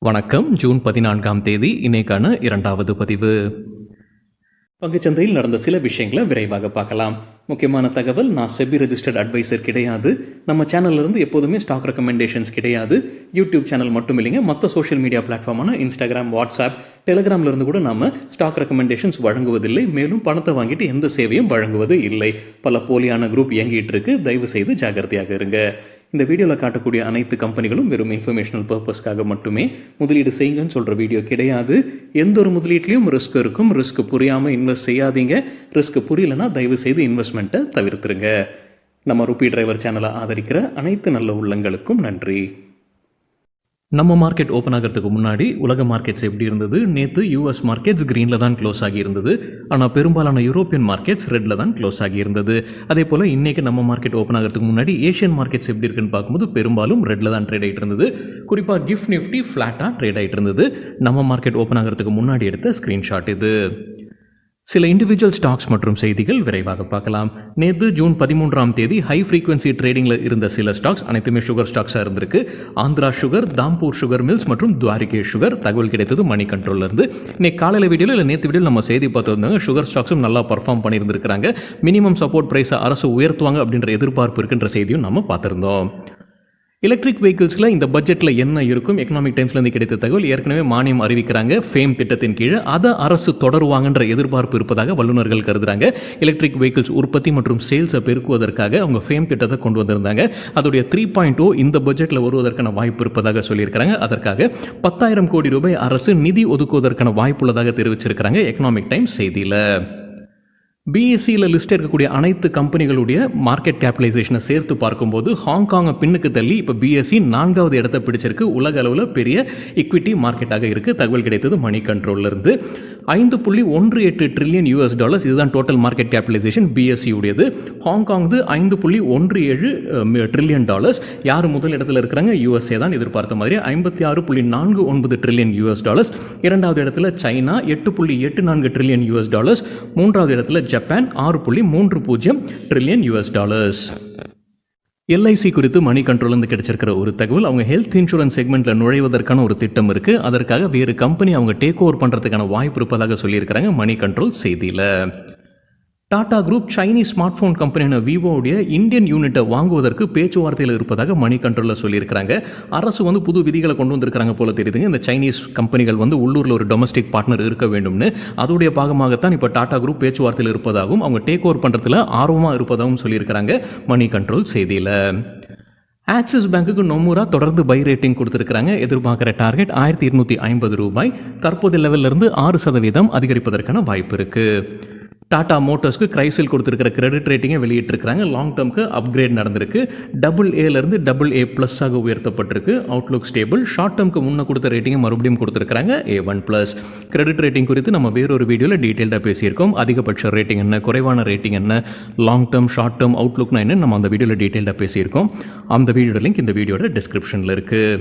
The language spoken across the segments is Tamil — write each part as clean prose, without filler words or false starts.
வணக்கம். ஜூன் 14ஆம் தேதி இன்னைக்கான 2வது பதிவு. பங்குச்சந்தையில் நடந்த சில விஷயங்களை விரைவாக பார்க்கலாம். முக்கியமான தகவல், நான் செபி ரெஜிஸ்டர்ட் அட்வைசர் கிடையாது. நம்ம சேனல்ல இருந்து எப்போதுமே ஸ்டாக் ரெக்கமெண்டேஷன்ஸ் கிடையாது. யூடியூப் சேனல் மட்டும் இல்லைங்க, மற்ற சோஷியல் மீடியா பிளாட்ஃபார்மான இன்ஸ்டாகிராம், வாட்ஸ்அப், டெலிகிராம்ல இருந்து கூட நம்ம ஸ்டாக் ரெக்கமெண்டேஷன்ஸ் வழங்குவதில்லை. மேலும் பணத்தை வாங்கிட்டு எந்த சேவையும் வழங்குவது இல்லை. பல போலியான குரூப் இயங்கிட்டு இருக்கு. தயவு செய்து ஜாகிரதையாக இருங்க. இந்த வீடியோவில் காட்டக்கூடிய அனைத்து கம்பெனிகளும் வெறும் இன்ஃபர்மேஷனல் பர்பஸ்க்காக மட்டுமே முதலீடு செய்யுங்கன்னு சொல்கிற வீடியோ கிடையாது. எந்த ஒரு முதலீட்லையும் ரிஸ்க் இருக்கும். ரிஸ்க் புரியாமல் இன்வெஸ்ட் செய்யாதீங்க. ரிஸ்க் புரியலன்னா தயவு செய்து இன்வெஸ்ட்மெண்ட்டை தவிர்த்துருங்க. நம்ம ருபி டிரைவர் சேனலை ஆதரிக்கிற அனைத்து நல்ல உள்ளங்களுக்கும் நன்றி. நம்ம மார்க்கெட் ஓப்பன் ஆகிறதுக்கு முன்னாடி உலக மார்க்கெட்ஸ் எப்படி இருந்தது? நேற்று யூஎஸ் மார்க்கெட்ஸ் க்ரீனில் தான் க்ளோஸ் ஆகியிருந்தது. ஆனால் பெரும்பாலான யூரோப்பியன் மார்க்கெட்ஸ் ரெட்டில் தான் க்ளோஸ் ஆகியிருந்தது. அதே போல் இன்றைக்கி நம்ம மார்க்கெட் ஓப்பன் ஆகிறதுக்கு முன்னாடி ஏஷியன் மார்க்கெட்ஸ் எப்படி இருக்குன்னு பார்க்கும்போது பெரும்பாலும் ரெட்டில் தான் ட்ரேட் ஆகிட்டு இருந்தது. குறிப்பாக கிஃப்ட் நிஃப்டி ஃப்ளாட்டாக ட்ரேட் ஆகிட்டு இருந்தது. நம்ம மார்க்கெட் ஓப்பன் ஆகிறதுக்கு முன்னாடி எடுத்த ஸ்க்ரீன்ஷாட் இது. சில இண்டிவிஜுவல் ஸ்டாக்ஸ் மற்றும் செய்திகள் விரைவாக பார்க்கலாம். நேற்று ஜூன் 13ஆம் தேதி ஹை ஃப்ரீக்வன்சி ட்ரேடிங்கில் இருந்த சில ஸ்டாக்ஸ் அனைத்துமே சுகர் ஸ்டாக்ஸாக இருந்திருக்கு. Andhra sugar, Dhampur sugar mills மற்றும் துவாரிகே சுகர். தகவல் கிடைத்தது மணி கண்ட்ரோல்ல இருந்து. இன்னைக்கு காலையில் வீடியோவில் இல்லை நேற்று வீடியோவில் நம்ம செய்தி பார்த்துருந்தாங்க. சுகர் ஸ்டாக்ஸும் நல்லா பர்ஃபார்ம் பண்ணியிருந்திருக்கிறாங்க. மினிமம் சப்போர்ட் ப்ரைஸை அரசு உயர்த்துவாங்க அப்படின்ற எதிர்பார்ப்பு இருக்குன்ற செய்தியும் நம்ம பார்த்துருந்தோம். எலக்ட்ரிக் வெஹிக்கிள்ஸில் இந்த பட்ஜெட்டில் என்ன இருக்கும்? எக்கனாமிக் டைம்ஸ்லேருந்து கிடைத்த தகவல், ஏற்கனவே மானியம் அறிவிக்கிறாங்க ஃபேம் திட்டத்தின் கீழே. அதை அரசு தொடருவாங்கன்ற எதிர்பார்ப்பு இருப்பதாக வல்லுநர்கள் கருதுறாங்க. எலக்ட்ரிக் வெஹிக்கிள்ஸ் உற்பத்தி மற்றும் சேல்ஸை பெருக்குவதற்காக அவங்க ஃபேம் திட்டத்தை கொண்டு வந்திருந்தாங்க. அதோடைய 3.0 இந்த பட்ஜெட்டில் வருவதற்கான வாய்ப்பு இருப்பதாக சொல்லியிருக்கிறாங்க. அதற்காக 10,000 கோடி ரூபாய் அரசு நிதி ஒதுக்குவதற்கான வாய்ப்பு உள்ளதாக தெரிவிச்சிருக்கிறாங்க எக்கனாமிக் டைம்ஸ் செய்தியில். பிஎஸ்சியில் லிஸ்ட் இருக்கக்கூடிய அனைத்து கம்பெனிகளுடைய மார்க்கெட் கேபிடலைசேஷனை சேர்த்து பார்க்கும்போது ஹாங்காங்கை பின்னுக்கு தள்ளி இப்போ பிஎஸ்சி 4வது இடத்தை பிடிச்சிருக்கு. உலக அளவில் பெரிய இக்விட்டி மார்க்கெட்டாக இருக்குது. தகவல் கிடைத்தது மணி கண்ட்ரோல்லேருந்து. $5.18 ட்ரில்லியன் இதுதான் டோட்டல் மார்க்கெட் கேபிடலைசேஷன் பிஎஸ்சி உடையது. Hong Kong $5.17 trillion. யார் முதல் இடத்துல இருக்கிறாங்க? யூஎஸ்ஏ தான். எதிர்பார்த்த மாதிரி $56.49 ட்ரில்லியன். இரண்டாவது இடத்துல சைனா $8.84 ட்ரில்லியன். மூன்றாவது இடத்துல ஜப்பான் $6.30 ட்ரில்லியன். எல்ஐசி குறித்து மணி கண்ட்ரோல்லேருந்து கிடைச்சிருக்கிற ஒரு தகவல், அவங்க ஹெல்த் இன்சூரன்ஸ் செக்மெண்ட்டில் நுழைவதற்கான ஒரு திட்டம் இருக்குது. அதற்காக வேறு கம்பெனி அவங்க டேக் ஓவர் பண்ணுறதுக்கான வாய்ப்பு இருப்பதாக சொல்லியிருக்கிறாங்க மணி கண்ட்ரோல் செய்தியில். Tata group Chinese smart phone கம்பெனியான விவோவுடைய இந்தியன் யூனிட்டை வாங்குவதற்கு பேச்சுவார்த்தையில் இருப்பதாக மணி கண்ட்ரோலில் சொல்லியிருக்கிறாங்க. அரசு புது விதிகளை கொண்டு வந்திருக்கிறாங்க போல தெரியுதுங்க. இந்த சைனீஸ் கம்பெனிகள் உள்ளூரில் ஒரு டொமஸ்டிக் பார்ட்னர் இருக்க வேண்டும்னு. அதோடைய பாகமாகத்தான் இப்போ டாடா குரூப் பேச்சுவார்த்தையில் இருப்பதாகவும் அவங்க டேக் ஓவர் பண்ணுறதுல ஆர்வமாக இருப்பதாகவும் சொல்லியிருக்கிறாங்க மணி கண்ட்ரோல் செய்தியில். ஆக்சிஸ் பேங்க்குக்கு நொமுரா தொடர்ந்து பை ரேட்டிங் கொடுத்துருக்காங்க. எதிர்பார்க்குற டார்கெட் $1,250. தற்போதைய லெவலிருந்து 6% அதிகரிப்பதற்கான வாய்ப்பு இருக்குது. டாடா மோட்டார்ஸ்க்கு கிரைசில் கொடுத்துருக்கிற கிரெடிட் ரேட்டிங்கை வெளியிட்டிருக்கிறாங்க. லாங் டேர்முக்கு அப்கிரேட் நடந்திருக்கு. AA AA+ உயர்த்தப்பட்டிருக்கு. Outlook stable. ஷார்ட் டேர்முக்கு முன்ன கொடுத்த ரேட்டிங்கை மறுபடியும் கொடுத்துருக்காங்க A1+. கிரெடிட் ரேட்டிங் குறித்து நம்ம வேறொரு வீடியோவில் டீட்டெயில்டாக பேசியிருக்கோம். அதிகபட்ச ரேட்டிங் என்ன, குறைவான ரேட்டிங் என்ன, லாங் டேர்ம், ஷார்ட் டேர்ம், அவுட்லுக்னா என்ன, நம்ம அந்த வீடியோவில் டீட்டெயில்டாக பேசியிருக்கோம். அந்த வீடியோட லிங்க் இந்த வீடியோட டிஸ்கிரிப்ஷனில் இருக்குது.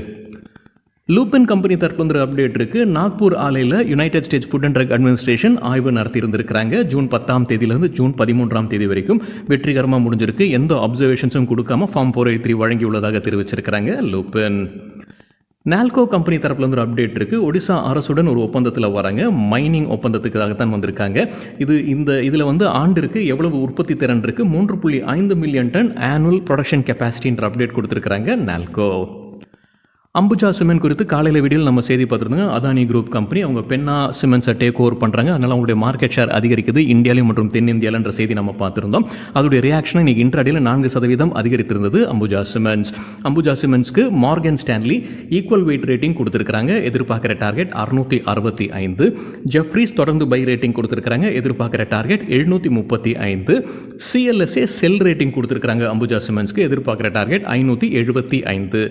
லூபின் கம்பெனி தற்போது அப்டேட் இருக்கு. நாக்பூர் ஆலையில் United States Food and Drug Administration ஆய்வு நடத்தியிருந்திருக்கிறாங்க. ஜூன் 10ஆம் தேதியிலிருந்து ஜூன் 13ஆம் தேதி வரைக்கும் வெற்றிகரமாக முடிஞ்சிருக்கு. எந்த அப்சர்வேஷன்ஸும் கொடுக்காம ஃபார்ம் 483 வழங்கியுள்ளதாக தெரிவிச்சிருக்கிறாங்க லூபின். நால்கோ கம்பெனி தரப்புல ஒரு அப்டேட் இருக்குது. ஒடிசா அரசுடன் ஒரு ஒப்பந்தத்தில் வராங்க. மைனிங் ஒப்பந்தத்துக்காகத்தான் வந்திருக்காங்க. இதில் ஆண்டிற்கு எவ்வளவு உற்பத்தி திறன் இருக்குது? 3.5 மில்லியன் டன் ஆனுவல் ப்ரொடக்ஷன் கெப்பாசிட்டின்ற அப்டேட் கொடுத்துருக்காங்க நால்கோ. அம்புஜா சிமெண்ட் குறித்து காலையில் வீடியோவில் நம்ம செய்தி பார்த்துருந்தோங்க. அதானி குரூப் கம்பெனி அவங்க பென்னா சிமெண்ட்ஸை டேக் ஓவர் பண்ணுறாங்க. அதனால் அவங்களுடைய மார்க்கெட் ஷேர் அதிகரிக்குது இந்தியாவிலும் மற்றும் தென்னிந்தியாவில்ன்ற செய்தி நம்ம பார்த்துருந்தோம். அதோடைய ரியாக்ஷன் இன்றைக்கி இன்ட்ராடேயில் 4% அதிகரித்திருந்தது அம்புஜா சிமெண்ட்ஸ். அம்புஜா சிமெண்ட்ஸ்க்கு Morgan Stanley equal weight rating கொடுத்துருக்காங்க. எதிர்பார்க்குற டார்கெட் 665. ஜெஃப்ரீஸ் தொடர்ந்து பை ரேட்டிங் கொடுத்துருக்காங்க. எதிர்பார்க்குற டார்கெட் 735. சிஎல்எஸ்ஏ செல் ரேட்டிங் கொடுத்துருக்காங்க அம்புஜா சிமெண்ட்ஸ்க்கு. எதிர்பார்க்குற target 575.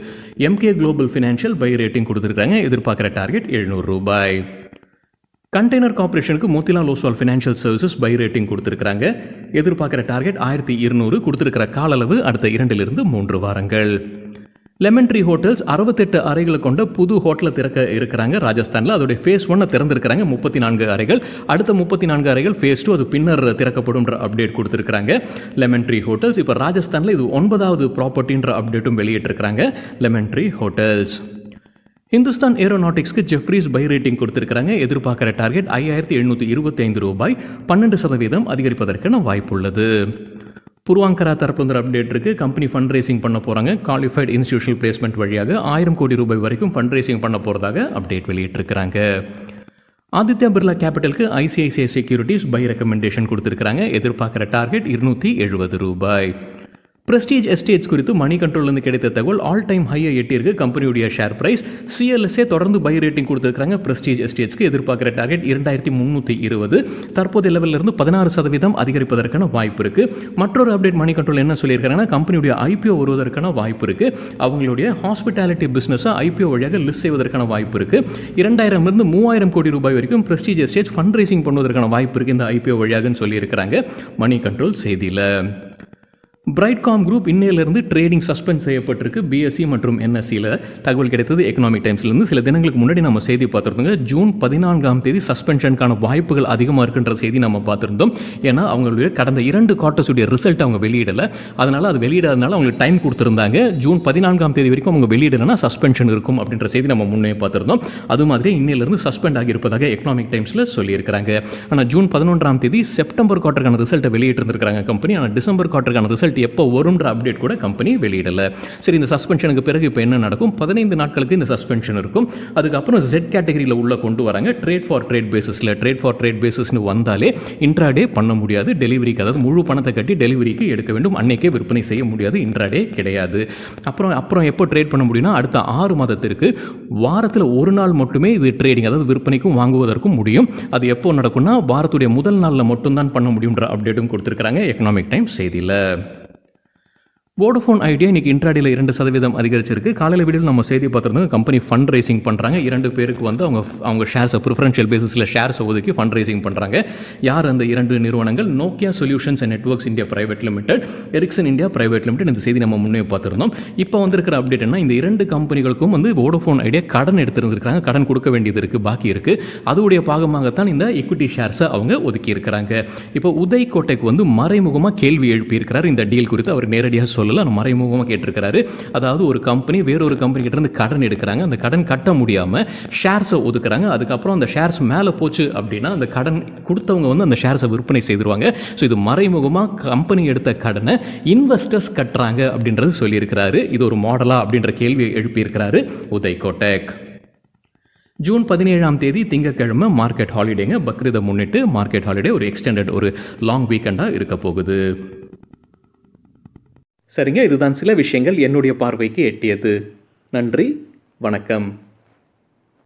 Emkay global financial buy rating கொடுத்துருக்காங்க. எதிர்பார்க்குற டார்கெட் $700. கண்டெய்னர் கார்பரேஷனுக்கு Motilal Oswal financial services buy rating கொடுத்துருக்காங்க. எதிர்பார்க்குற டார்கெட் 1200. கொடுத்துருக்கிற கால அளவு அடுத்த 2-3 வாரங்கள். லெமன் ட்ரீ ஹோட்டல்ஸ் 68 அறைகளை கொண்ட புது ஹோட்டலை திறக்க இருக்கிறாங்க ராஜஸ்தானில். அதோடைய ஃபேஸ் 1 திறந்திருக்கிறாங்க. 34 அறைகள். அடுத்த 34 அறைகள் ஃபேஸ் 2 அது பின்னர் திறக்கப்படும்ன்ற அப்டேட் கொடுத்துருக்காங்க லெமன் ட்ரீ ஹோட்டல்ஸ். இப்போ ராஜஸ்தானில் இது 9வது ப்ராப்பர்ட்டின்ற அப்டேட்டும் வெளியிட்டிருக்கிறாங்க லெமன் ட்ரீ ஹோட்டல்ஸ். ஹிந்துஸ்தான் ஏரோநாட்டிக்ஸ்க்கு ஜெஃப்ரீஸ் பை ரேட்டிங் கொடுத்திருக்கிறாங்க. எதிர்பார்க்குற டார்கெட் 5725 ரூபாய், 12% அதிகரிப்பதற்கான வாய்ப்புள்ளது. பூர்வாங்கரா தரப்பு வந்து அப்டேட் இருக்கு. கம்பெனி ஃபண்ட் ரைசிங் பண்ண போறாங்க. குவாலிஃபைட் இன்ஸ்டிடியூஷனல் பிளேஸ்மெண்ட் வழியாக 1000 கோடி ரூபாய் வரைக்கும் ஃபண்ட் ரைசிங் பண்ண போறதாக அப்டேட் வெளியிட்டிருக்கிறாங்க. ஆதித்யா பிர்லா கேபிட்டலுக்கு ஐசிஐசிஐ செக்யூரிட்டிஸ் பை ரெக்கமெண்டேஷன் கொடுத்திருக்கிறாங்க. எதிர்பார்க்குற டார்கெட் 270 ரூபாய். பிரஸ்டீஜ் எஸ்டேட்ஸ் குறித்து மணி கண்ட்ரோல்லேருந்து கிடைத்த தகவல் ஆல் டைம் ஹையை எட்டியிருக்கு. கம்பெனியுடைய ஷேர் பிரைஸ். சிஎல்எஸ்ஏ தொடர்ந்து பை ரேட்டிங் கொடுத்துருக்காங்க. பிரஸ்டீஜ் எஸ்டேட்ஸ்க்கு எதிர்பார்க்குற டார்கெட் 2320. தற்போதைய லெவலிருந்து 16% அதிகரிப்பதற்கான வாய்ப்பு இருக்குது. மற்றொரு அப்டேட் மணி கண்ட்ரோல் என்ன சொல்லியிருக்காங்கன்னா, கம்பெனியுடைய ஐபிஓ வருவதற்கான வாய்ப்பு இருக்குது. அவங்களுடைய ஹாஸ்பிட்டாலிட்டி பிஸ்னஸை ஐபிஓ வழியாக லிஸ்ட் செய்வதற்கான வாய்ப்பு இருக்குது. 2000 3000 கோடி ரூபாய் வரைக்கும் பிரஸ்டீஜ் எஸ்டேட்ஸ் ஃபண்ட் ரைசிங் பண்ணுவதற்கான வாய்ப்பு இருக்குது இந்த ஐபிஓ வழியாகன்னு சொல்லியிருக்கிறாங்க மணி கண்ட்ரோல் செய்தியில். பிரைட்காம் குரூப் இன்னையிலிருந்து ட்ரேடிங் சஸ்பெண்ட் செய்யப்பட்டிருக்கு. பிஎஸ்சி மற்றும் என்எஸ்சியில் தகவல் கிடைத்தது எக்கனாமிக் டைம்ஸ்லேருந்து. சில தினங்களுக்கு முன்னாடி நம்ம செய்தி பார்த்துருந்தோங்க. ஜூன் 14 சஸ்பென்ஷனுக்கான வாய்ப்புகள் அதிகமாக இருக்குன்ற செய்தி நம்ம பார்த்துருந்தோம். ஏன்னா அவங்களுடைய கடந்த 2 குவார்ட்டர்ஸுடைய ரிசல்ட் அவங்க வெளியிடலை. அதனால் அது வெளியிடாதனால அவங்களுக்கு டைம் கொடுத்துருந்தாங்க. ஜூன் 14 வரைக்கும் அவங்க வெளியிடலைன்னா சஸ்பென்ஷன் இருக்கும் அப்படின்ற செய்தி நம்ம முன்னே பார்த்துருந்தோம். அது மாதிரி இன்னையிலிருந்து சஸ்பெண்ட் ஆகியிருப்பதாக எக்கனாமிக் டைம்ஸில் சொல்லியிருக்கிறாங்க. ஆனால் ஜூன் 11 செப்டம்பர் குவார்ட்டருக்கான ரிசல்ட்டை வெளியிட்டிருந்திருக்காங்க கம்பெனி. ஆனால் டிசம்பர் குவார்ட்டருக்கான ரிசல்ட் எப்போ வரும்ன்ற அப்டேட் கூட கம்பெனி வெளியிடல. சரி, இந்த சஸ்பென்ஷனுக்கு பிறகு இப்போ என்ன நடக்கும்? 15 நாட்களுக்கு இந்த சஸ்பென்ஷன் இருக்கும். அதுக்கப்புறம் Z கேட்டகரியில் உள்ள கொண்டு வராங்க. ட்ரேட் ஃபார் ட்ரேட் பேசிஸ்னு வந்தாலே இன்ட்ராடே பண்ண முடியாது. டெலிவரிக்கு, அதாவது முழு பணத்தை கட்டி டெலிவரிக்கு எடுக்க வேண்டும். அன்னைக்கே விற்பனை செய்ய முடியாது. இன்ட்ராடே கிடையாது. அப்புறம் எப்போ ட்ரேட் பண்ண முடியும்னா அடுத்த 6 மாதத்திற்கு வாரத்தில் ஒரு நாள் மட்டுமே இது ட்ரேடிங், அதாவது விற்பனைக்கும் வாங்குவதற்கும் முடியும். அது எப்போ நடக்கும்னா வாரத்துடைய முதல் நாளில் மட்டும்தான் பண்ண முடியுன்ற அப்டேட்டும் கொடுத்துருக்காங்க எக்கனாமிக் டைம்ஸ் செய்தியில். வோடஃபோன் ஐடியா இன்றைக்கி இன்ட்ராடியில் 2% அதிகரிச்சிருக்கு. காலையில் வீடியோவில் நம்ம செய்தி பார்த்துருந்தோம். கம்பெனி ஃபண்ட் ரைசிங் பண்ணுறாங்க. 2 பேருக்கு வந்து அவங்க ஷேர்ஸை ப்ரிஃபரன்ஷியல் பேசிஸில் ஷேர்ஸை ஒதுக்கி ஃபண்ட் ரைசிங் பண்ணுறாங்க. யார் அந்த 2 நிறுவனங்கள்? Nokia Solutions and Networks India Private Limited, Ericsson India Private Limited. இந்த செய்தி நம்ம முன்னே பார்த்துருந்தோம். இப்போ வந்திருக்கிற அப்டேட் என்ன? இந்த 2 கம்பெனிகளுக்கும் வந்து வோடஃபோன் ஐடியா கடன் எடுத்துருந்துருக்காங்க. கடன் கொடுக்க வேண்டியது இருக்குது, பாக்கி இருக்குது. அதோடைய பாகமாகத்தான் இந்த ஈக்விட்டி ஷேர்ஸை அவங்க ஒதுக்கி இருக்கிறாங்க. இப்போ உதய் கோட்டைக்கு வந்து மறைமுகமாக கேள்வி எழுப்பியிருக்கிறார் இந்த டீல் குறித்து. அவர் நேரடியாக மறைமுகமாக கேட்டிருக்கிறாரு. அதாவது ஒரு கம்பெனி வேறொரு கம்பெனி கிட்ட இருந்து கடன் எடுக்கிறாங்க. அந்த கடன் கட்ட முடியாமல் ஷேர்ஸை ஒதுக்குறாங்க. அதுக்கப்புறம் அந்த ஷேர்ஸ் மேலே போச்சு அப்படின்னா அந்த கடன் கொடுத்தவங்க வந்து அந்த ஷேர்ஸை விற்பனை செய்திருவாங்க. ஸோ இது மறைமுகமாக கம்பெனி எடுத்த கடனை இன்வெஸ்டர்ஸ் கட்டுறாங்க அப்படின்றது சொல்லியிருக்கிறாரு. இது ஒரு மாடலா அப்படின்ற கேள்வியை எழுப்பியிருக்கிறாரு உதய் கோட்டக். ஜூன் 17 திங்கட்கிழமை மார்க்கெட் ஹாலிடேங்க. பக்ரீதை முன்னிட்டு மார்க்கெட் ஹாலிடே ஒரு எக்ஸ்டெண்டட் ஒரு லாங் வீக்கெண்டாக இருக்க போகுது. சரிங்க, இதுதான் சில விஷயங்கள் என்னுடைய பார்வைக்கு எட்டியது. நன்றி, வணக்கம்.